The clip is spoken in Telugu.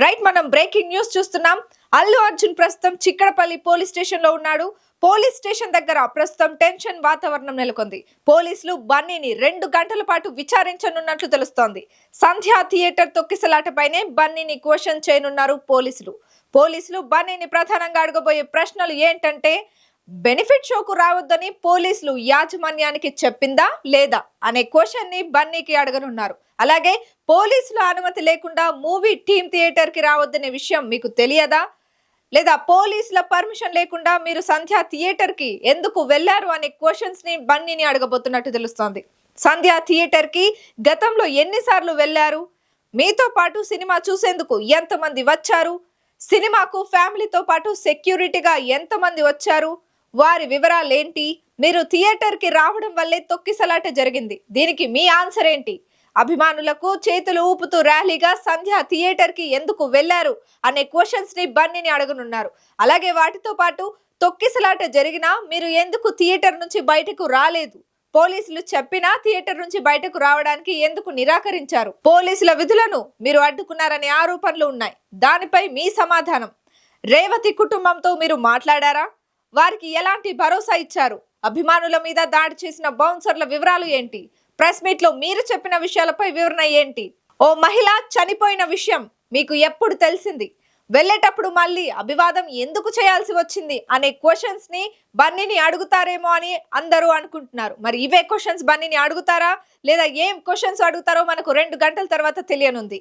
రైట్, మనం బ్రేకింగ్ న్యూస్ చూస్తున్నాం. అల్లు అర్జున్ ప్రస్తుతం చిక్కడపల్లి పోలీస్ స్టేషన్ లో ఉన్నాడు. పోలీస్ స్టేషన్ దగ్గర ప్రస్తుతం టెన్షన్ వాతావరణం నెలకొంది. పోలీసులు బన్నీని 2 గంటల పాటు విచారించనున్నట్లు తెలుస్తోంది. సంధ్యా థియేటర్ తొక్కిసలాటపైనే బన్నీని క్వశ్చన్ చేయనున్నారు పోలీసులు బన్నీని ప్రధానంగా అడగబోయే ప్రశ్నలు ఏంటంటే, బెనిఫిట్ షోకు రావద్దని పోలీసులు యాజమాన్యానికి చెప్పిందా లేదా అనే క్వశ్చన్ ని బన్నీకి అడగనున్నారు. అలాగే పోలీసుల అనుమతి లేకుండా మూవీ టీమ్ థియేటర్ కి రావద్దనే విషయం మీకు తెలియదా, లేదా పోలీసుల పర్మిషన్ లేకుండా మీరు సంధ్యా థియేటర్ కి ఎందుకు వెళ్లారు అనే క్వశ్చన్స్ ని బన్నీని అడగబోతున్నట్టు తెలుస్తోంది. సంధ్యా థియేటర్ కి గతంలో ఎన్నిసార్లు వెళ్లారు, మీతో పాటు సినిమా చూసేందుకు ఎంతమంది వచ్చారు, సినిమాకు ఫ్యామిలీతో పాటు సెక్యూరిటీగా ఎంతమంది వచ్చారు, వారి వివరాలేంటి, మీరు థియేటర్ కి రావడం వల్లే తొక్కిసలాట జరిగింది, దీనికి మీ ఆన్సర్ ఏంటి, అభిమానులకు చేతులు ఊపుతూ ర్యాలీగా సంధ్యా థియేటర్ కి ఎందుకు వెళ్లారు అనే క్వశ్చన్స్ ని బన్నీని అడగనున్నారు. అలాగే వాటితో పాటు తొక్కిసలాట జరిగినా మీరు ఎందుకు థియేటర్ నుంచి బయటకు రాలేదు, పోలీసులు చెప్పినా థియేటర్ నుంచి బయటకు రావడానికి ఎందుకు నిరాకరించారు, పోలీసుల విధులను మీరు అడ్డుకున్నారనే ఆరోపణలు ఉన్నాయి. దానిపై మీ సమాధానం. రేవతి కుటుంబంతో మీరు మాట్లాడారా, వారికి ఎలాంటి భరోసా ఇచ్చారు, అభిమానుల మీద దాడి చేసిన బౌన్సర్ల వివరాలు ఏంటి, ప్రెస్ మీట్ లో మీరు చెప్పిన విషయాలపై వివరణ ఏంటి, ఓ మహిళ చనిపోయిన విషయం మీకు ఎప్పుడు తెలిసింది, వెళ్ళేటప్పుడు మళ్ళీ అభివాదం ఎందుకు చేయాల్సి వచ్చింది అనే క్వశ్చన్స్ ని బన్నీని అడుగుతారేమో అని అందరూ అనుకుంటున్నారు. మరి ఇవే క్వశ్చన్స్ బన్నీని అడుగుతారా లేదా ఏం క్వశ్చన్స్ అడుగుతారో మనకు 2 గంటల తర్వాత తెలియనుంది.